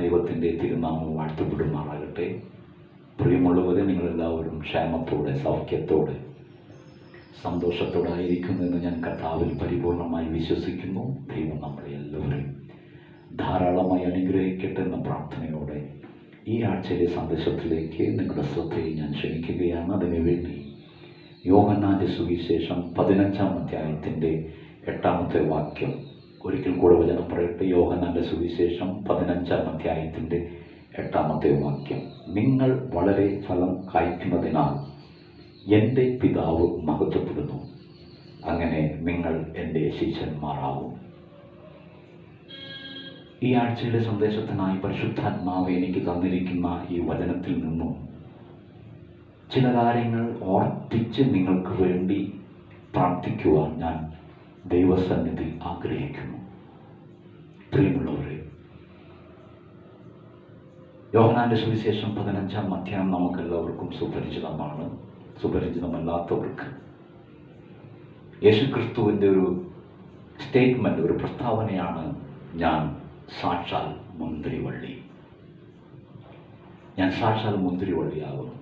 ദൈവത്തിൻ്റെ തിരുനാമം വാഴ്ത്തപ്പെടുമാറാകട്ടെ. പ്രിയമുള്ളവരെ, നിങ്ങളെല്ലാവരും ക്ഷേമത്തോടെ, സൗഖ്യത്തോടെ, സന്തോഷത്തോടെ ആയിരിക്കുമെന്ന് ഞാൻ കർത്താവിൽ പരിപൂർണമായി വിശ്വസിക്കുന്നു. ദൈവം നമ്മളെ എല്ലാവരെയും ധാരാളമായി അനുഗ്രഹിക്കട്ടെ എന്ന പ്രാർത്ഥനയോടെ ഈ ആഴ്ചയിലെ സന്ദേശത്തിലേക്ക് നിങ്ങളുടെ ശ്രദ്ധയെ ഞാൻ ക്ഷണിക്കുകയാണ്. അതിനുവേണ്ടി യോഹന്നാൻ്റെ സുവിശേഷം 15-ാം അധ്യായത്തിൻ്റെ 8-ാമത്തെ വാക്യം ഒരിക്കൽ കൂടെ വചനം പറയട്ടെ. യോഹന്നാൻ്റെ സുവിശേഷം 15-ാം അധ്യായത്തിൻ്റെ 8-ാമത്തെ വാക്യം: നിങ്ങൾ വളരെ ഫലം കായ്ക്കുന്നതിനാൽ എൻ്റെ പിതാവ് മഹത്വപ്പെടുന്നു, അങ്ങനെ നിങ്ങൾ എൻ്റെ ശിഷ്യന്മാരാകും. ഈ ആഴ്ചയിലെ സന്ദേശത്തിനായി പരിശുദ്ധാത്മാവ് എനിക്ക് തന്നിരിക്കുന്ന ഈ വചനത്തിൽ നിന്നും ചില കാര്യങ്ങൾ ഓർപ്പിച്ച് നിങ്ങൾക്ക് വേണ്ടി പ്രാർത്ഥിക്കുവാൻ ഞാൻ ദൈവസന്നിധി ആഗ്രഹിക്കുന്നു. പ്രിയമുള്ളവരെ, യോഹന്നാൻ്റെ സുവിശേഷം 15-ാം അധ്യായം നമുക്കെല്ലാവർക്കും സുപരിചിതമാണ്. സുപരിചിതമല്ലാത്തവർക്ക് യേശുക്രിസ്തുവിൻ്റെ ഒരു സ്റ്റേറ്റ്മെൻറ്റ്, ഒരു പ്രസ്താവനയാണ്: ഞാൻ സാക്ഷാൽ മുന്തിരിവള്ളി. ഞാൻ സാക്ഷാൽ മുന്തിരിവള്ളിയാകുന്നു.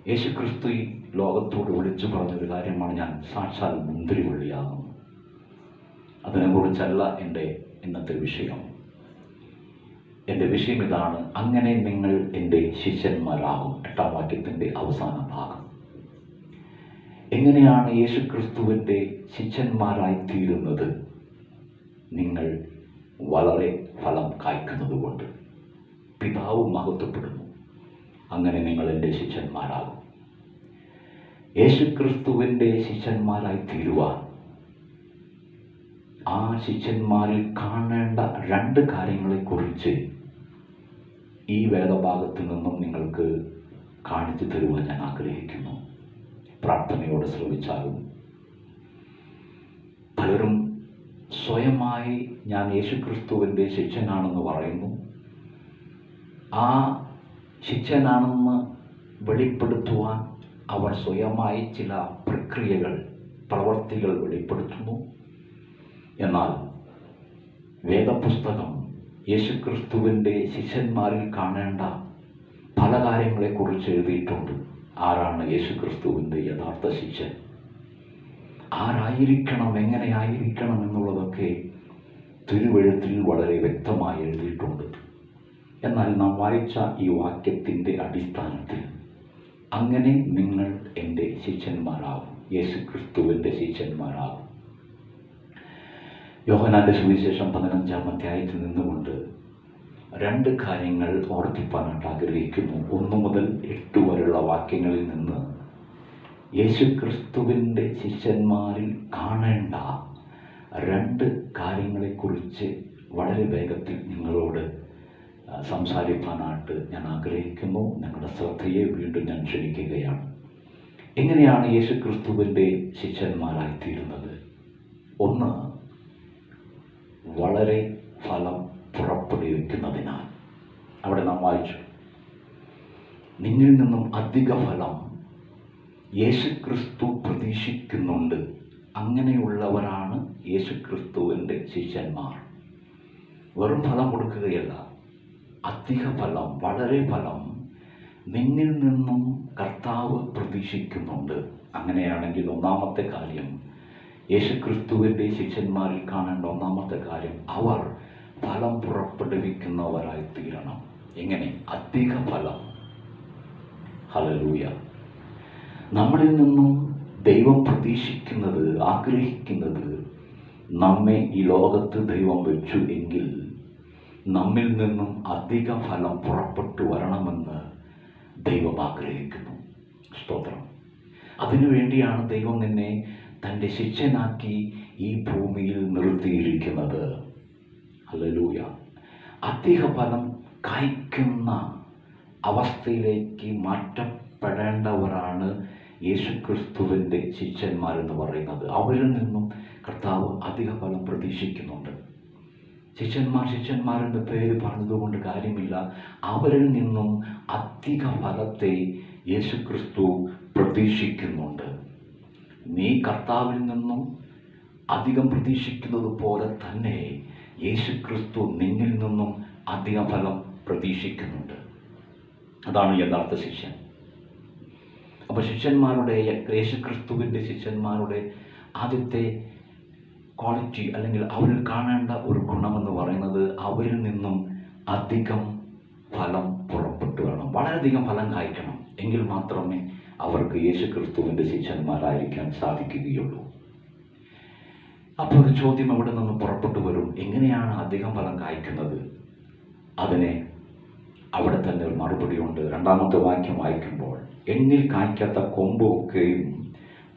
യേശുക്രിസ്തു ഈ ലോകത്തോട് വിളിച്ചു പറഞ്ഞൊരു കാര്യമാണ്: ഞാൻ സാക്ഷാൽ മുന്തിരിവള്ളിയാകുന്നു. അതിനെക്കുറിച്ചല്ല എൻ്റെ ഇന്നത്തെ വിഷയം. എൻ്റെ വിഷയം ഇതാണ്: അങ്ങനെ നിങ്ങൾ എൻ്റെ ശിഷ്യന്മാരാകും. 8-ാം വാക്യത്തിൻ്റെ അവസാന ഭാഗം. എങ്ങനെയാണ് യേശുക്രിസ്തുവിൻ്റെ ശിഷ്യന്മാരായി തീരുന്നത്? നിങ്ങൾ വളരെ ഫലം കായ്ക്കുന്നത് കൊണ്ട്. പിതാവ് മഹത്വപ്പെടുന്നു, അങ്ങനെ നിങ്ങൾ എൻ്റെ ശിഷ്യന്മാരാകും. യേശുക്രിസ്തുവിൻ്റെ ശിഷ്യന്മാരായി തീരുവാൻ ആ ശിഷ്യന്മാരിൽ കാണേണ്ട 2 കാര്യങ്ങളെക്കുറിച്ച് ഈ വേദഭാഗത്ത് നിന്നും നിങ്ങൾക്ക് കാണിച്ചു തരുവാൻ ഞാൻ ആഗ്രഹിക്കുന്നു. പ്രാർത്ഥനയോടെ ശ്രമിച്ചാലും പലരും സ്വയമായി ഞാൻ യേശുക്രിസ്തുവിൻ്റെ ശിഷ്യനാണെന്ന് പറയുന്നു. ആ ശിഷ്യനാണെന്ന് വെളിപ്പെടുത്തുവാൻ അവർ സ്വയമായി ചില പ്രക്രിയകൾ, പ്രവർത്തികൾ വെളിപ്പെടുത്തുന്നു. എന്നാൽ വേദപുസ്തകം യേശുക്രിസ്തുവിൻ്റെ ശിഷ്യന്മാരിൽ കാണേണ്ട പല കാര്യങ്ങളെക്കുറിച്ച് എഴുതിയിട്ടുണ്ട്. ആരാണ് യേശുക്രിസ്തുവിൻ്റെ യഥാർത്ഥ ശിഷ്യൻ? ആരായിരിക്കണം, എങ്ങനെയായിരിക്കണം എന്നുള്ളതൊക്കെ തിരുവെഴുത്തിൽ വളരെ വ്യക്തമായി എഴുതിയിട്ടുണ്ട്. എന്നാൽ നാം വായിച്ച ഈ വാക്യത്തിൻ്റെ അടിസ്ഥാനത്തിൽ അങ്ങനെ നിങ്ങൾ എൻ്റെ ശിഷ്യന്മാരാകും, യേശുക്രിസ്തുവിൻ്റെ ശിഷ്യന്മാരാകും. യോഹന്നാൻ്റെ സുവിശേഷം 15-ാം അധ്യായത്തിൽ നിന്നുകൊണ്ട് 2 കാര്യങ്ങൾ ഓർമ്മിപ്പാനായിട്ട് ആഗ്രഹിക്കുന്നു. 1 മുതൽ 8 വരെയുള്ള വാക്യങ്ങളിൽ നിന്ന് യേശുക്രിസ്തുവിൻ്റെ ശിഷ്യന്മാരിൽ കാണേണ്ട 2 കാര്യങ്ങളെക്കുറിച്ച് വളരെ വേഗത്തിൽ നിങ്ങളോട് സംസാരിക്കാനായിട്ട് ഞാൻ ആഗ്രഹിക്കുന്നു. നിങ്ങളുടെ ശ്രദ്ധയെ വീണ്ടും ഞാൻ ക്ഷണിക്കുകയാണ്. എങ്ങനെയാണ് യേശുക്രിസ്തുവിൻ്റെ ശിഷ്യന്മാരായിത്തീരുന്നത്? 1, വളരെ ഫലം പുറപ്പെടുവിക്കുന്നതിനാൽ. അവിടെ നാം വായിച്ചു, നിന്നിൽ നിന്നും അധിക ഫലം യേശുക്രിസ്തു പ്രതീക്ഷിക്കുന്നുണ്ട്. അങ്ങനെയുള്ളവരാണ് യേശുക്രിസ്തുവിൻ്റെ ശിഷ്യന്മാർ. വെറും ഫലം കൊടുക്കുകയല്ല, അധിക ഫലം, വളരെ ഫലം നിന്നിൽ നിന്നും കർത്താവ് പ്രതീക്ഷിക്കുന്നുണ്ട്. അങ്ങനെയാണെങ്കിൽ ഒന്നാമത്തെ കാര്യം, യേശുക്രിസ്തുവിൻ്റെ ശിഷ്യന്മാരിൽ കാണേണ്ട ഒന്നാമത്തെ കാര്യം, അവർ ഫലം പുറപ്പെടുവിക്കുന്നവരായി തീരണം. എങ്ങനെ? അധിക ഫലം. ഹല്ലേലൂയ. നമ്മളിൽ നിന്നും ദൈവം പ്രതീക്ഷിക്കുന്നത്, ആഗ്രഹിക്കുന്നത്, നമ്മെ ഈ ലോകത്ത് ദൈവം വെച്ചു എങ്കിൽ നമ്മിൽ നിന്നും അധിക ഫലം പുറപ്പെട്ടു വരണമെന്ന് ദൈവം ആഗ്രഹിക്കുന്നു. സ്തോത്രം. അതിനുവേണ്ടിയാണ് ദൈവം നിന്നെ തൻ്റെ ശിഷ്യനാക്കി ഈ ഭൂമിയിൽ നിർത്തിയിരിക്കുന്നത്. ഹല്ലേലൂയ. അധിക ഫലം കായ്ക്കുന്ന അവസ്ഥയിലേക്ക് മാറ്റപ്പെടേണ്ടവരാണ് യേശുക്രിസ്തുവിൻ്റെ ശിഷ്യന്മാരെന്ന് പറയുന്നത്. അവരിൽ നിന്നും കർത്താവ് അധിക ഫലം പ്രതീക്ഷിക്കുന്നുണ്ട്. ശിഷ്യന്മാരെന്ന പേര് പറഞ്ഞതുകൊണ്ട് കാര്യമില്ല. അവരിൽ നിന്നും അധിക ഫലത്തെ യേശുക്രിസ്തു പ്രതീക്ഷിക്കുന്നുണ്ട്. നീ കർത്താവിൽ നിന്നും അധികം പ്രതീക്ഷിക്കുന്നത് പോലെ തന്നെ യേശുക്രിസ്തു നിന്നിൽ നിന്നും അധിക ഫലം പ്രതീക്ഷിക്കുന്നുണ്ട്. അതാണ് യഥാർത്ഥ ശിഷ്യൻ. അപ്പോൾ ശിഷ്യന്മാരുടെ, യേശുക്രിസ്തുവിൻ്റെ ശിഷ്യന്മാരുടെ ആദ്യത്തെ ക്വാളിറ്റി അല്ലെങ്കിൽ അവരിൽ കാണേണ്ട ഒരു ഗുണമെന്ന് പറയുന്നത് അവരിൽ നിന്നും അധികം ഫലം പുറപ്പെട്ടു വേണം. വളരെയധികം ഫലം കായ്ക്കണം. എങ്കിൽ മാത്രമേ അവർക്ക് യേശുക്രിസ്തുവിൻ്റെ ശിഷ്യന്മാരായിരിക്കാൻ സാധിക്കുകയുള്ളൂ. അപ്പോൾ ഒരു ചോദ്യം അവിടെ നിന്ന് പുറപ്പെട്ടു വരും, എങ്ങനെയാണ് അധികം ഫലം കായ്ക്കുന്നത്? അതിനെ അവിടെ തന്നെ ഒരു മറുപടിയുണ്ട്. 2-ാമത്തെ വാക്യം വായിക്കുമ്പോൾ, എന്നിൽ കായ്ക്കാത്ത കൊമ്പ് ഒക്കെയും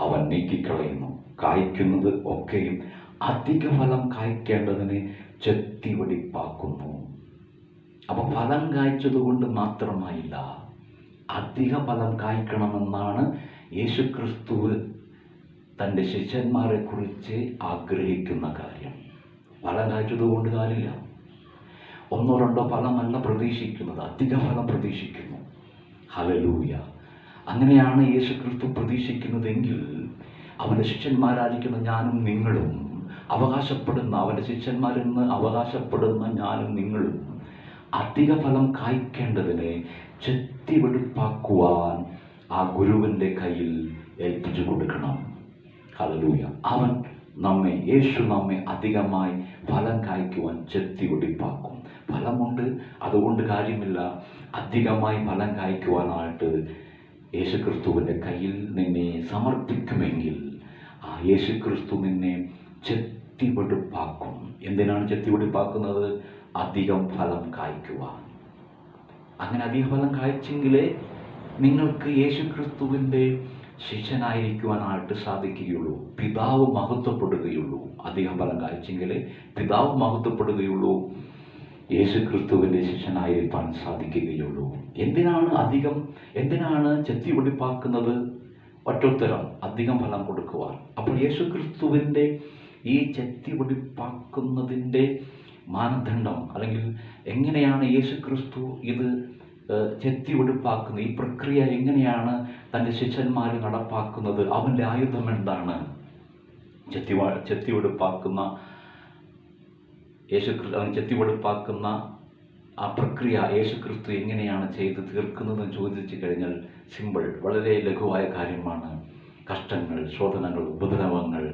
അവൻ നീക്കിക്കളയുന്നു, കായ്ക്കുന്നത് ഒക്കെയും അധിക ഫലം കായ്ക്കേണ്ടതിന് ചെത്തിവെടിപ്പാക്കുന്നു. അപ്പോൾ ഫലം കായ്ച്ചതുകൊണ്ട് മാത്രമായില്ല, അധിക ഫലം കായ്ക്കണമെന്നാണ് യേശുക്രിസ്തു തൻ്റെ ശിഷ്യന്മാരെ കുറിച്ച് ആഗ്രഹിക്കുന്ന കാര്യം. ഫലം കായ്ച്ചതുകൊണ്ട് കാര്യമില്ല. 1-2 ഫലമല്ല പ്രതീക്ഷിക്കുന്നത്, അധിക ഫലം പ്രതീക്ഷിക്കുന്നു. ഹല്ലേലൂയ. അങ്ങനെയാണ് യേശുക്രിസ്തു പ്രതീക്ഷിക്കുന്നതെങ്കിൽ അവൻ്റെ ശിഷ്യന്മാരായിരിക്കുന്ന ഞാനും നിങ്ങളും, അവൻ്റെ ശിഷ്യന്മാരെന്ന് അവകാശപ്പെടുന്ന ഞാനും നിങ്ങളും അധിക ഫലം കായ്ക്കേണ്ടതിനെ ചെത്തിവെടുപ്പാക്കുവാൻ ആ ഗുരുവിൻ്റെ കയ്യിൽ ഏൽപ്പിച്ചു കൊടുക്കണം. ഹല്ലേലൂയ. യേശു നമ്മെ അധികമായി ഫലം കായ്ക്കുവാൻ ചെത്തിവെടിപ്പാക്കും. ഫലമുണ്ട്, അതുകൊണ്ട് കാര്യമില്ല. അധികമായി ഫലം കായ്ക്കുവാനായിട്ട് യേശുക്രിസ്തുവിൻ്റെ കയ്യിൽ നിന്നെ സമർപ്പിക്കുമെങ്കിൽ ആ യേശുക്രിസ്തു നിന്നെ ചെത്തിവെടുപ്പാക്കും. എന്തിനാണ് ചെത്തിവെടുപ്പാക്കുന്നത്? അധികം ഫലം കായ്ക്കുവാൻ. അങ്ങനെ അധിക ഫലം കായ്ച്ചെങ്കിലേ നിങ്ങൾക്ക് യേശുക്രിസ്തുവിൻ്റെ ശിഷ്യനായിരിക്കുവാനായിട്ട് സാധിക്കുകയുള്ളൂ. പിതാവ് മഹത്വപ്പെടുകയുള്ളൂ. അധികം ഫലം കായ്ച്ചെങ്കിലേ പിതാവ് മഹത്വപ്പെടുകയുള്ളൂ, യേശുക്രിസ്തുവിൻ്റെ ശിഷ്യനായിരിക്കാൻ സാധിക്കുകയുള്ളൂ. എന്തിനാണ് ചെത്തിവെടിപ്പാക്കുന്നത്? ഒറ്റോത്തരം, അധികം ഫലം കൊടുക്കുവാൻ. അപ്പോൾ യേശുക്രിസ്തുവിൻ്റെ ഈ ചെത്തിവെടിപ്പാക്കുന്നതിൻ്റെ മാനദണ്ഡം, അല്ലെങ്കിൽ എങ്ങനെയാണ് യേശുക്രിസ്തു ഇത് ചെത്തിവെടുപ്പാക്കുന്നത്, ഈ പ്രക്രിയ എങ്ങനെയാണ് തൻ്റെ ശിഷ്യന്മാർ നടപ്പാക്കുന്നത്? അവൻ്റെ ആയുധം എന്താണ്? ചെത്തിവെടുപ്പാക്കുന്ന ആ പ്രക്രിയ യേശുക്രിസ്തു എങ്ങനെയാണ് ചെയ്ത് തീർക്കുന്നതെന്ന് ചോദിച്ചു കഴിഞ്ഞാൽ സിമ്പിൾ, വളരെ ലഘുവായ കാര്യമാണ്. കഷ്ടങ്ങൾ, ശോധനകൾ, ഉപദ്രവങ്ങൾ,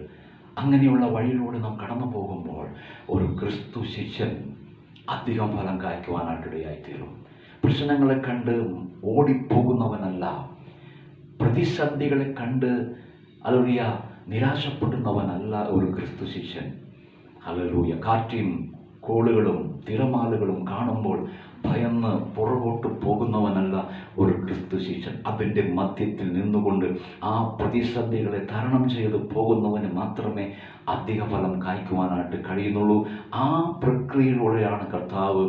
അങ്ങനെയുള്ള വഴിയിലൂടെ നാം കടന്നു പോകുമ്പോൾ ഒരു ക്രിസ്തു ശിഷ്യൻ അധികം ഫലം കായ്ക്കുവാനായിട്ടിടയായിത്തീരും. പ്രശ്നങ്ങളെ കണ്ട് ഓടിപ്പോകുന്നവനല്ല, പ്രതിസന്ധികളെ കണ്ട് നിരാശപ്പെടുന്നവനല്ല ഒരു ക്രിസ്തു ശിഷ്യൻ. ഹല്ലേലൂയ. കാറ്റും കോളുകളും തിരമാലകളും കാണുമ്പോൾ ഭയന്ന് പുറകോട്ട് പോകുന്നവനല്ല ഒരു ക്രിസ്തു ശിഷ്യൻ. അതിൻ്റെ മധ്യത്തിൽ നിന്നുകൊണ്ട് ആ പ്രതിസന്ധികളെ തരണം ചെയ്ത് പോകുന്നവന് മാത്രമേ അധിക ഫലം കായ്ക്കുവാനായിട്ട് കഴിയുന്നുള്ളൂ. ആ പ്രക്രിയയിലൂടെയാണ് കർത്താവ്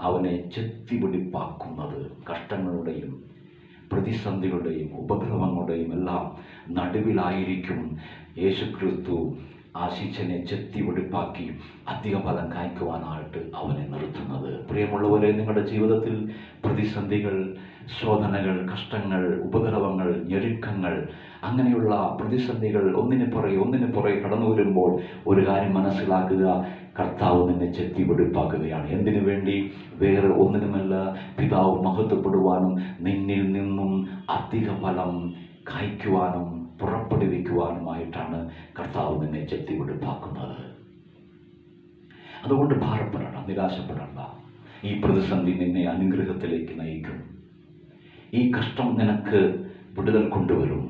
അവനെ ചെത്തിവെടിപ്പാക്കുന്നത്. കഷ്ടങ്ങളുടെയും പ്രതിസന്ധികളുടെയും ഉപദ്രവങ്ങളുടെയും എല്ലാം നടുവിലായിരിക്കും യേശുക്രിസ്തു ആ ശിഷ്യനെ ചെത്തിവെടിപ്പാക്കി അധിക ഫലം കായ്ക്കുവാനായിട്ട് അവനെ നിർത്തുന്നത്. പ്രിയമുള്ളവരെ, നിങ്ങളുടെ ജീവിതത്തിൽ പ്രതിസന്ധികൾ, ശോധനകൾ, കഷ്ടങ്ങൾ, ഉപദ്രവങ്ങൾ, ഞെരുക്കങ്ങൾ, അങ്ങനെയുള്ള പ്രതിസന്ധികൾ ഒന്നിന് പുറകെ കടന്നു വരുമ്പോൾ ഒരു കാര്യം മനസ്സിലാക്കുക, കർത്താവ് നിന്നെ ചെത്തിവെടിപ്പാക്കുകയാണ്. എന്തിനു വേണ്ടി? വേറെ ഒന്നിനുമല്ല, പിതാവ് മഹത്വപ്പെടുവാനും നിന്നിൽ നിന്നും അധിക ഫലം കായ്ക്കുവാനും പുറപ്പെടുവിക്കുവാനുമായിട്ടാണ് കർത്താവ് നിന്നെ ചെത്തിവെടിപ്പാക്കുന്നത്. അതുകൊണ്ട് ഭാരപ്പെടണ്ട, നിരാശപ്പെടണ്ട. ഈ പ്രതിസന്ധി നിന്നെ അനുഗ്രഹത്തിലേക്ക് നയിക്കും. ഈ കഷ്ടം നിനക്ക് വിടുതൽ കൊണ്ടുവരും.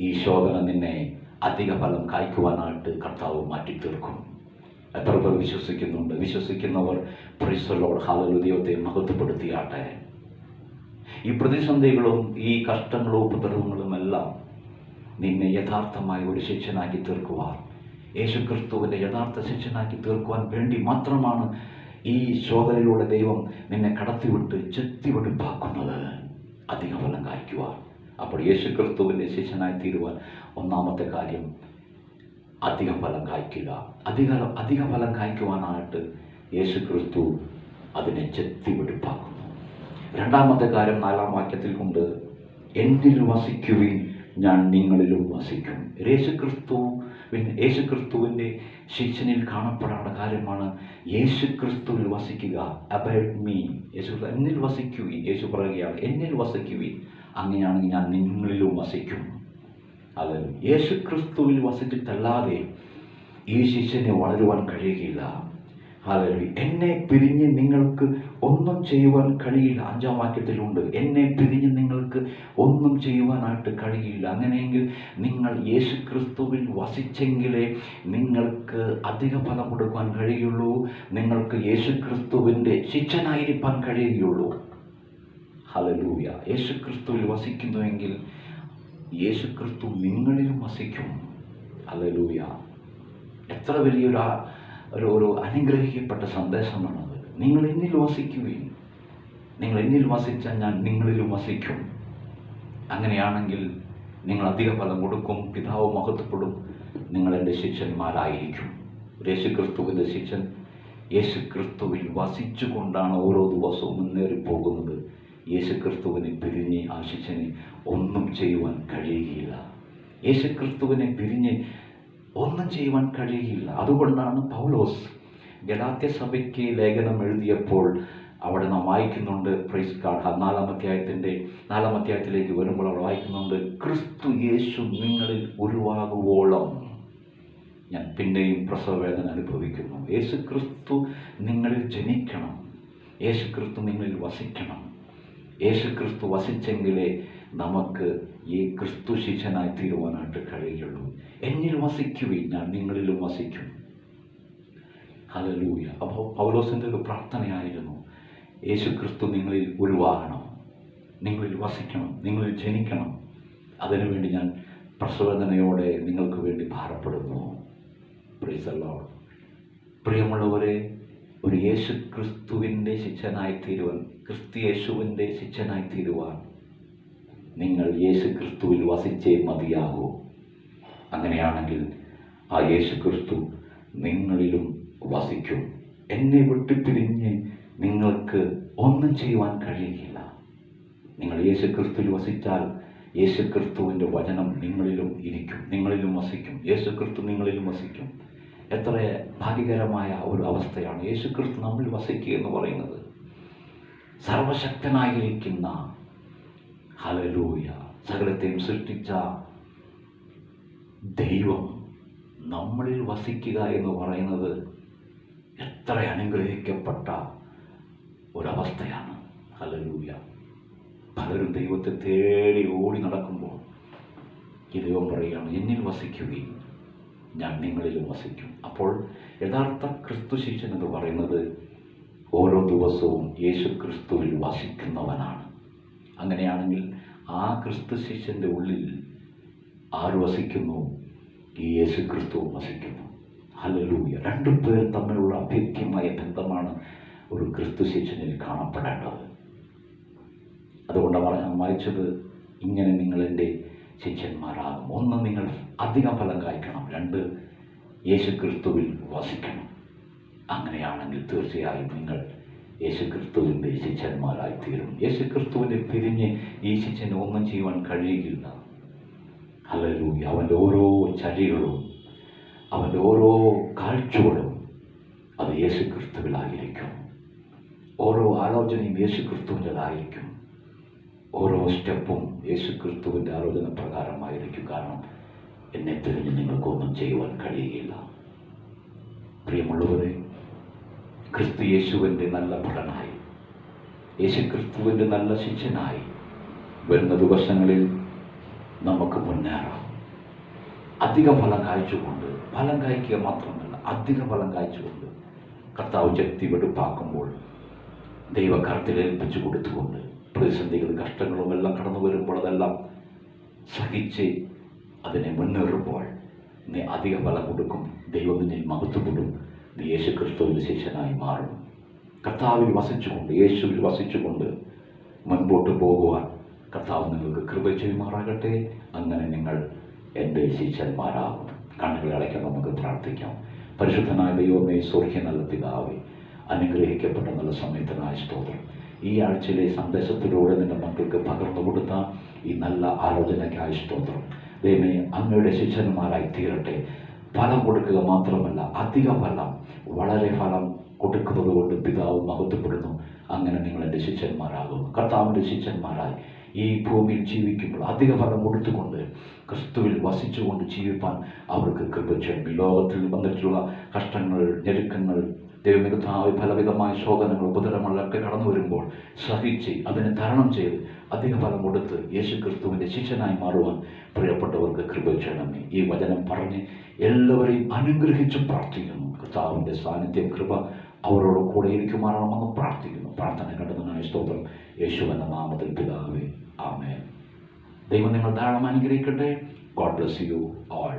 ഈ ശോധന നിന്നെ അധിക ഫലം കായ്ക്കുവാനായിട്ട് കർത്താവ് മാറ്റിത്തീർക്കും. എത്ര പേർ വിശ്വസിക്കുന്നുണ്ട്? വിശ്വസിക്കുന്നവർ പ്രൈസ് ദി ലോർഡ്, ഹല്ലേലൂയ, ദൈവത്തെ മഹത്വപ്പെടുത്തിയാട്ടെ. ഈ പ്രതിസന്ധികളും ഈ കഷ്ടങ്ങളും ഉപദ്രവങ്ങളും എല്ലാം നിന്നെ യഥാർത്ഥമായി ഒരു ശിഷ്യനാക്കി തീർക്കുവാൻ, യേശുക്രിസ്തുവിൻ്റെ യഥാർത്ഥ ശിഷ്യനാക്കി തീർക്കുവാൻ വേണ്ടി മാത്രമാണ് ഈ ശോധനയിലൂടെ ദൈവം നിന്നെ കടത്തിവിട്ട് ചെത്തിവെടിപ്പാക്കുന്നത്, അധിക ഫലം കായ്ക്കുവാൻ. അപ്പോൾ യേശുക്രിസ്തുവിൻ്റെ ശിഷ്യനായി തീരുവാൻ ഒന്നാമത്തെ കാര്യം അധിക ഫലം കായ്ക്കുക. അധിക ഫലം കായ്ക്കുവാനായിട്ട് യേശുക്രിസ്തു അതിനെ ചെത്തിവെടിപ്പാക്കുന്നു. രണ്ടാമത്തെ കാര്യം 4-ാം വാക്യത്തിൽ കൊണ്ട്, എന്നിൽ വസിക്കുവിൻ ഞാൻ നിങ്ങളിലും വസിക്കും. യേശുക്രിസ്തുവിൻ്റെ ശിഷ്യനിൽ കാണപ്പെടേണ്ട കാര്യമാണ് യേശുക്രിസ്തുവിൽ വസിക്കുക. അബൈഡ് മീ, യേശു എന്നിൽ വസിക്കുവിൻ. യേശു പറയുകയാണ്, എന്നിൽ വസിക്കുവിൻ, അങ്ങനെയാണെങ്കിൽ ഞാൻ നിങ്ങളിലും വസിക്കും. അത് യേശുക്രിസ്തുവിൽ വസിച്ചിട്ടല്ലാതെ ഈ ശിഷ്യന് വളരുവാൻ കഴിയുകയില്ല. ഹല്ലേലൂയ. എന്നെ പിരിഞ്ഞ് നിങ്ങൾക്ക് ഒന്നും ചെയ്യുവാൻ കഴിയില്ല. 5-ാം വാക്യത്തിലുണ്ട്, എന്നെ പിരിഞ്ഞ് നിങ്ങൾക്ക് ഒന്നും ചെയ്യുവാനായിട്ട് കഴിയില്ല. അങ്ങനെയെങ്കിൽ നിങ്ങൾ യേശുക്രിസ്തുവിൽ വസിച്ചെങ്കിലേ നിങ്ങൾക്ക് അധിക ഫലം കൊടുക്കുവാൻ കഴിയുള്ളൂ. നിങ്ങൾക്ക് യേശുക്രിസ്തുവിൻ്റെ ശിഷ്യനായിരിക്കാൻ കഴിയുകയുള്ളൂ. ഹല്ലേലൂയ. യേശുക്രിസ്തുവിൽ വസിക്കുന്നുവെങ്കിൽ യേശുക്രിസ്തു നിങ്ങളിലും വസിക്കും. ഹല്ലേലൂയ. എത്ര വലിയൊരു അനുഗ്രഹിക്കപ്പെട്ട സന്ദേശമാണത്. നിങ്ങൾ എന്നിൽ വസിക്കുവിൻ. നിങ്ങൾ എന്നിൽ വസിച്ചാൽ ഞാൻ നിങ്ങളിലും വസിക്കും. അങ്ങനെയാണെങ്കിൽ നിങ്ങൾ അധിക ഫലം കൊടുക്കും, പിതാവ് മഹത്വപ്പെടും, നിങ്ങൾ എൻ്റെ ശിഷ്യന്മാരായിരിക്കും. യേശുക്രിസ്തുവിൻ്റെ ശിഷ്യൻ യേശുക്രിസ്തുവിൽ വസിച്ചുകൊണ്ടാണ് ഓരോ ദിവസവും മുന്നേറിപ്പോകുന്നത്. യേശുക്രിസ്തുവിനെ പിരിഞ്ഞ് ആ ശിഷ്യന് ഒന്നും ചെയ്യുവാൻ കഴിയുകയില്ല. യേശുക്രിസ്തുവിനെ പിരിഞ്ഞ് ഒന്നും ചെയ്യുവാൻ കഴിയുകയില്ല. അതുകൊണ്ടാണ് പൗലോസ് ഗലാത്യ സഭയ്ക്ക് ലേഖനം എഴുതിയപ്പോൾ അവിടെ നാം വായിക്കുന്നുണ്ട്, പ്രൈസ് ഗോഡ്, 4-ാം അധ്യായത്തിലേക്ക് വരുമ്പോൾ അവിടെ വായിക്കുന്നുണ്ട്, ക്രിസ്തു യേശു നിങ്ങളിൽ ഉരുവാകുവോളം ഞാൻ പിന്നെയും പ്രസവവേദന അനുഭവിക്കുന്നു. യേശുക്രിസ്തു നിങ്ങളിൽ ജനിക്കണം, യേശുക്രിസ്തു നിങ്ങളിൽ വസിക്കണം. യേശുക്രിസ്തു വസിച്ചെങ്കിലേ നമുക്ക് ഈ ക്രിസ്തു ശിഷ്യനായി തീരുവാനായിട്ട് കഴിയുള്ളൂ. എന്നിൽ വസിക്കുവിൻ, ഞാൻ നിങ്ങളിലും വസിക്കും. ഹല്ലേലൂയ. അപ്പോൾ പൗലോസിൻ്റെ ഒരു പ്രാർത്ഥനയായിരുന്നു, യേശുക്രിസ്തു നിങ്ങളിൽ ഉരുവാകണം, നിങ്ങളിൽ വസിക്കണം, നിങ്ങളിൽ ജനിക്കണം. അതിനുവേണ്ടി ഞാൻ പ്രസവവേദനയോടെ നിങ്ങൾക്ക് വേണ്ടി ഭാരപ്പെടുന്നു. Praise the Lord. പ്രിയമുള്ളവരെ, ഒരു യേശുക്രിസ്തുവിൻ്റെ ശിഷ്യനായി തീരുവാൻ, ക്രിസ്തു യേശുവിൻ്റെ ശിഷ്യനായി തീരുവാൻ നിങ്ങൾ യേശുക്രിസ്തുവിൽ വസിച്ചേ മതിയാകൂ. അങ്ങനെയാണെങ്കിൽ ആ യേശുക്രിസ്തു നിങ്ങളിലും വസിക്കും. എന്നെ വിട്ടുപിരിഞ്ഞ് നിങ്ങൾക്ക് ഒന്നും ചെയ്യുവാൻ കഴിയുകയില്ല. നിങ്ങൾ യേശുക്രിസ്തുവിൽ വസിച്ചാൽ യേശുക്രിസ്തുവിൻ്റെ വചനം നിങ്ങളിലും ഇരിക്കും, നിങ്ങളിലും വസിക്കും. യേശുക്രിസ്തു നിങ്ങളിലും വസിക്കും. എത്ര ഭാഗ്യകരമായ ഒരു അവസ്ഥയാണ് യേശുക്രിസ്തു നമ്മിൽ വസിക്കുക എന്ന് പറയുന്നത്. സർവശക്തനായിരിക്കുന്ന, ഹല്ലേലൂയ, സകലത്തെയും സൃഷ്ടിച്ച ദൈവം നമ്മളിൽ വസിക്കുക എന്ന് പറയുന്നത് എത്ര അനുഗ്രഹിക്കപ്പെട്ട ഒരവസ്ഥയാണ്. ഹല്ലേലൂയ. പലരും ദൈവത്തെ തേടി ഓടി നടക്കുമ്പോൾ ഈ ദൈവം പറയുകയാണ്, എന്നിൽ വസിക്കുകയും ഞാൻ നിങ്ങളിലും വസിക്കും. അപ്പോൾ യഥാർത്ഥ ക്രിസ്തു ശിഷ്യൻ എന്ന് പറയുന്നത് ഓരോ ദിവസവും യേശു ക്രിസ്തുവിൽ വസിക്കുന്നവനാണ്. അങ്ങനെയാണെങ്കിൽ ആ ക്രിസ്തു ശിഷ്യൻ്റെ ഉള്ളിൽ ആര് വസിക്കുന്നു? ഈ യേശു ക്രിസ്തുവും വസിക്കുന്നു. ഹല്ലേലൂയ. രണ്ടു പേർ തമ്മിലുള്ള അഭേദ്യമായ ബന്ധമാണ് ഒരു ക്രിസ്തു ശിഷ്യനിൽ കാണപ്പെടേണ്ടത്. അതുകൊണ്ടാണ് ഞാൻ വായിച്ചത്, ഇങ്ങനെ നിങ്ങൾ എൻ്റെ ശിഷ്യന്മാരാകും. 1, നിങ്ങൾ അധികം ഫലം കായ്ക്കണം. 2, യേശുക്രിസ്തുവിൽ വസിക്കണം. അങ്ങനെയാണെങ്കിൽ തീർച്ചയായും നിങ്ങൾ യേശുക്രിസ്തുവിൻ്റെ ശിഷ്യന്മാരായി തീരും. യേശുക്രിസ്തുവിനെ പിരിഞ്ഞ് ഈ ശിഷ്യന് ഒന്നും ചെയ്യുവാൻ കഴിയുകയില്ല. ഹല്ലേലൂയ. അവൻ്റെ ഓരോ ചര്യകളും അവൻ്റെ ഓരോ കാഴ്ചകളും അത് യേശുക്രിസ്തുവിലായിരിക്കും. ഓരോ ആലോചനയും യേശുക്രിസ്തുവിൻ്റെതായിരിക്കും. ഓരോ സ്റ്റെപ്പും യേശുക്രിസ്തുവിൻ്റെ ആലോചന പ്രകാരമായിരിക്കും. കാരണം എന്നെ തിരിഞ്ഞ് നിങ്ങൾക്കൊന്നും ചെയ്യുവാൻ കഴിയുകയില്ല. പ്രിയമുള്ളവരെ, ക്രിസ്തു യേശുവിൻ്റെ നല്ല ഭടനായി, യേശുക്രിസ്തുവിൻ്റെ നല്ല ശിഷ്യനായി വരുന്ന ദിവസങ്ങളിൽ നമുക്ക് മുന്നേറാം. അധിക ഫലം കായ്ച്ചുകൊണ്ട്, ഫലം കായ്ക്കുക മാത്രമല്ല, അധിക ഫലം കായ്ച്ചുകൊണ്ട് കർത്താവ് ശക്തി വെടുപ്പാക്കുമ്പോൾ ദൈവകരത്തിൽ ഏൽപ്പിച്ചു കൊടുത്തുകൊണ്ട് പ്രതിസന്ധികളും കഷ്ടങ്ങളും എല്ലാം കടന്നു വരുമ്പോൾ അതെല്ലാം സഹിച്ച് അതിനെ മുന്നേറുമ്പോൾ നീ അധിക ഫലം കൊടുക്കും. ദൈവം നിന്നിൽ മഹത്വപ്പെടും. നീ യേശുക്രിസ്തുവിൻ്റെ ശിഷ്യനായി മാറും. കർത്താവിൽ വസിച്ചുകൊണ്ട്, യേശുവിൽ വസിച്ചുകൊണ്ട് മുൻപോട്ട് പോകുവാൻ കർത്താവ് നിങ്ങൾക്ക് കൃപ ചെയ്യുമാറാകട്ടെ. അങ്ങനെ നിങ്ങൾ എൻ്റെ ശിഷ്യന്മാരാകും. കണ്ണുകളെ അടയ്ക്കാൻ നമുക്ക് പ്രാർത്ഥിക്കാം. പരിശുദ്ധനായ ദൈവമേ, സ്വർഗ്ഗീയ നല്ല പിതാവേ, അനുഗ്രഹിക്കപ്പെട്ട നല്ല സമയത്തിനായ സ്തോത്രം. ഈ ആഴ്ചയിലെ സന്ദേശത്തിലൂടെ നിന്റെ മക്കൾക്ക് പകർന്നു കൊടുത്ത ഈ നല്ല ആലോചനയ്ക്കായി സ്തോത്രം. ദൈവമേ, അങ്ങയുടെ ശിഷ്യന്മാരായി തീരട്ടെ. ഫലം കൊടുക്കുക മാത്രമല്ല, അധിക ഫലം, വളരെ ഫലം കൊടുക്കുന്നത് കൊണ്ട് പിതാവ് മഹത്വപ്പെടുന്നു. അങ്ങനെ നിങ്ങൾ എൻ്റെ ശിഷ്യന്മാരാകും. കർത്താവിൻ്റെ ശിഷ്യന്മാരായി ഈ ഭൂമിയിൽ ജീവിക്കുമ്പോൾ അധിക ഫലം കൊടുത്തുകൊണ്ട് ക്രിസ്തുവിൽ വസിച്ചുകൊണ്ട് ജീവിപ്പാൻ അവർക്ക് കൃപ ചെയ്യണം. ഈ ലോകത്തിൽ വന്നിട്ടുള്ള കഷ്ടങ്ങൾ, ഞെരുക്കങ്ങൾ, ദൈവമികത്തായ ഫലവിധമായ ശോധനകൾ, ഉപദ്രവങ്ങളൊക്കെ കടന്നു വരുമ്പോൾ സഹിച്ച് അതിനെ തരണം ചെയ്ത് അധിക ഫലം കൊടുത്ത് യേശു ക്രിസ്തുവിൻ്റെ ശിഷ്യനായി മാറുവാൻ പ്രിയപ്പെട്ടവർക്ക് കൃപ ചെയ്യണമേ. ഈ വചനം പറഞ്ഞ് എല്ലാവരെയും അനുഗ്രഹിച്ച് പ്രാർത്ഥിക്കുന്നു. കർത്താവിൻ്റെ സാന്നിധ്യം, കൃപ അവരോട് കൂടെ ഇരിക്കുമാറാണെന്ന് പ്രാർത്ഥിക്കുന്നു. പ്രാർത്ഥന കണ്ടതിനായ സ്തോത്രം. യേശുവെന്ന നാമത്തിൽ പിതാവേ, ആമേൻ. ദൈവം നിങ്ങൾ ധാരാളം അനുഗ്രഹിക്കട്ടെ. God bless you all.